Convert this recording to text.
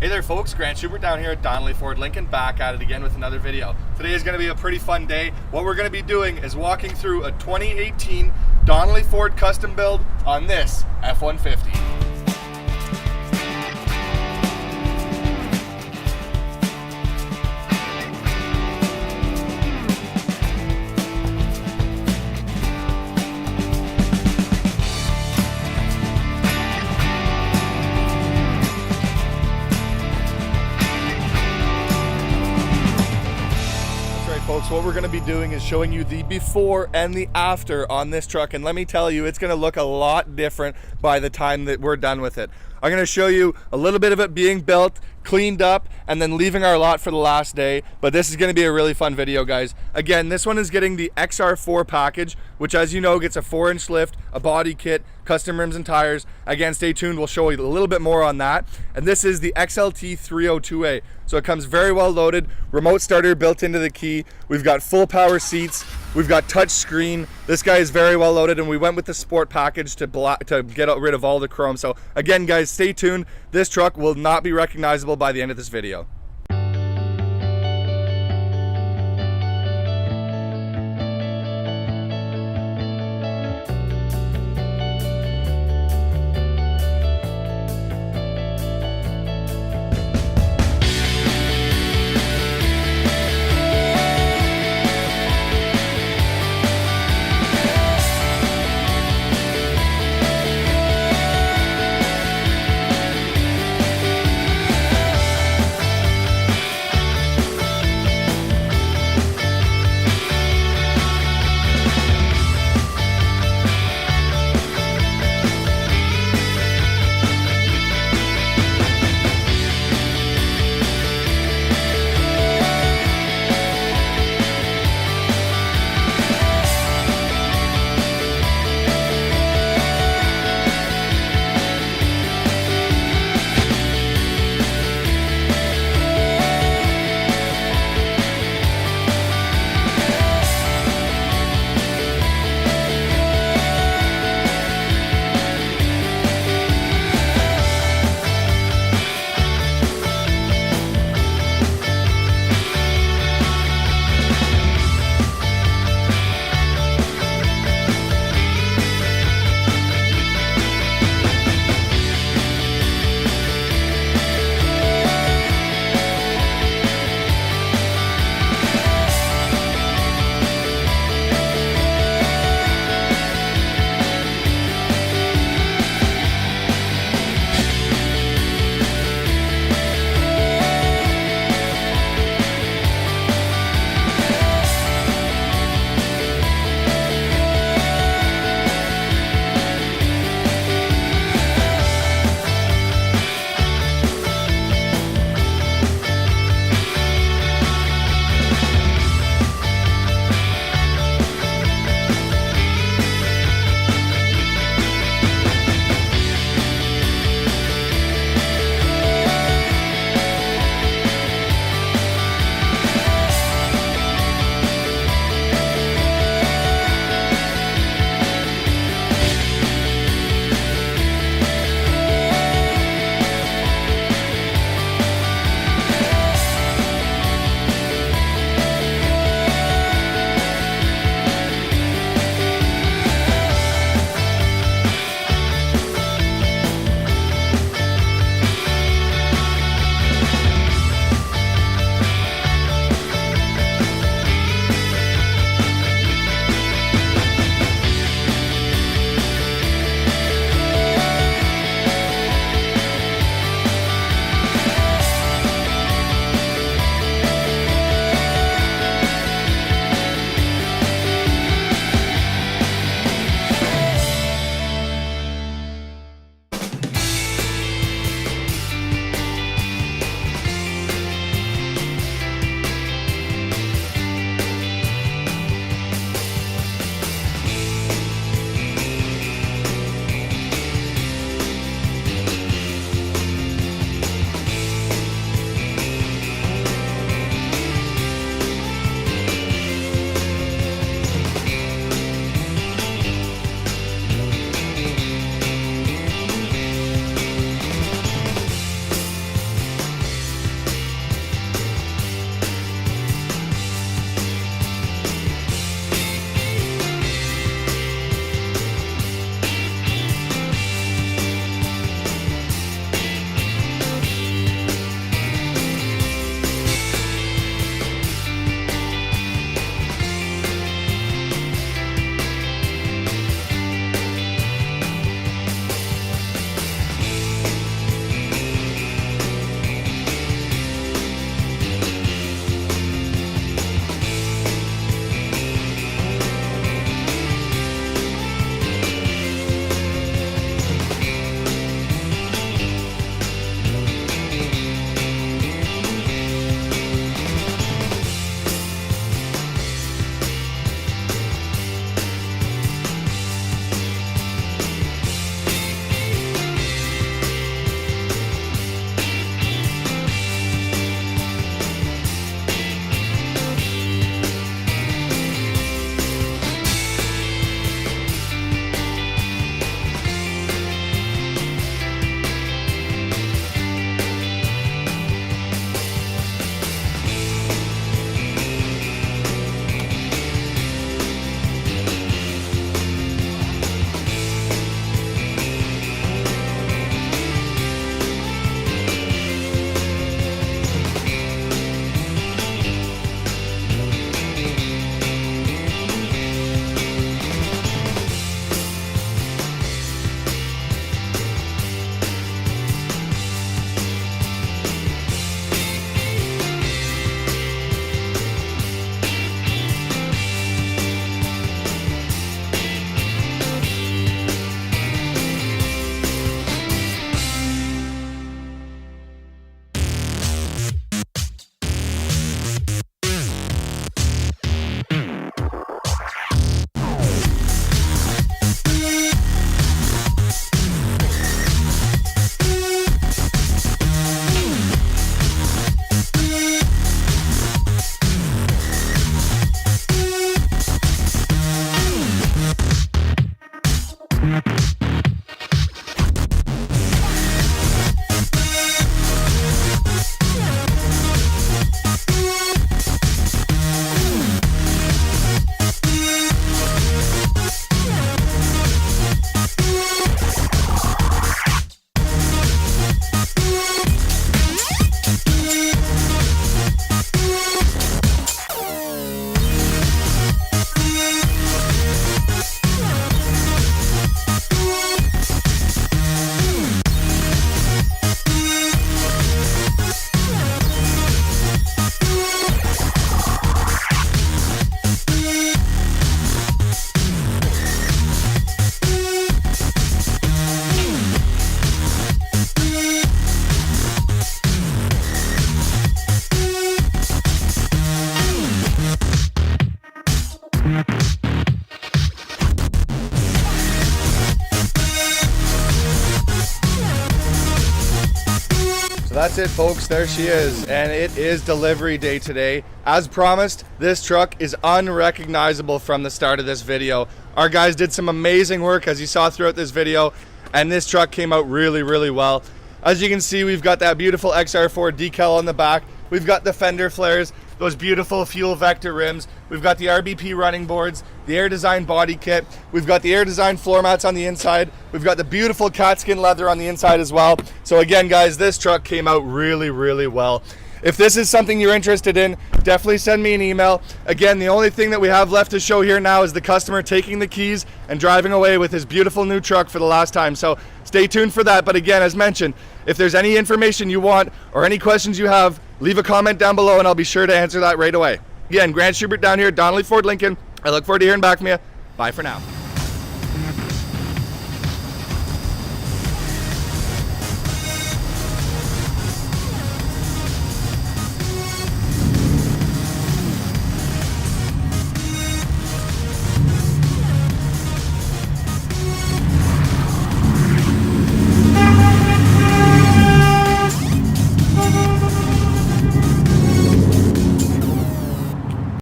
Hey there folks, Grant Schubert down here at Donnelly Ford Lincoln, back at it again with another video. Today is going to be a pretty fun day. What we're going to be doing is walking through a 2018 Donnelly Ford Custom build on this F-150. Folks, what we're going to be doing is showing you the before and the after on this truck, and let me tell you, it's going to look a lot different by the time that we're done with it. I'm going to show you a little bit of it being built, cleaned up, and then leaving our lot for the last day, but this is going to be a really fun video, guys. Again, this one is getting the XR4 package, which, as you know, gets a 4-inch lift, a body kit, custom rims and tires. Again, stay tuned, we'll show you a little bit more on that. And this is the XLT 302A, so it comes very well loaded, remote starter built into the key. We've got full power seats, we've got touch screen. This guy is very well loaded, and we went with the sport package to get rid of all the chrome. So again, guys, stay tuned. This truck will not be recognizable by the end of this video. that's it, folks. There she is. And it is delivery day today. As promised, this truck is unrecognizable from the start of this video. Our guys did some amazing work, as you saw throughout this video, and this truck came out really, really well. As you can see, we've got that beautiful XR4 decal on the back. We've got the fender flares, those beautiful fuel vector rims. We've got the RBP running boards, the Air Design body kit. We've got the Air Design floor mats on the inside. We've got the beautiful cat skin leather on the inside as well. So again, guys, this truck came out really, really well. If this is something you're interested in, definitely send me an email. Again, the only thing that we have left to show here now is the customer taking the keys and driving away with his beautiful new truck for the last time. So stay tuned for that. But again, as mentioned, if there's any information you want or any questions you have, leave a comment down below and I'll be sure to answer that right away. Again, Grant Schubert down here at Donnelly Ford Lincoln. I look forward to hearing back from you. Bye for now.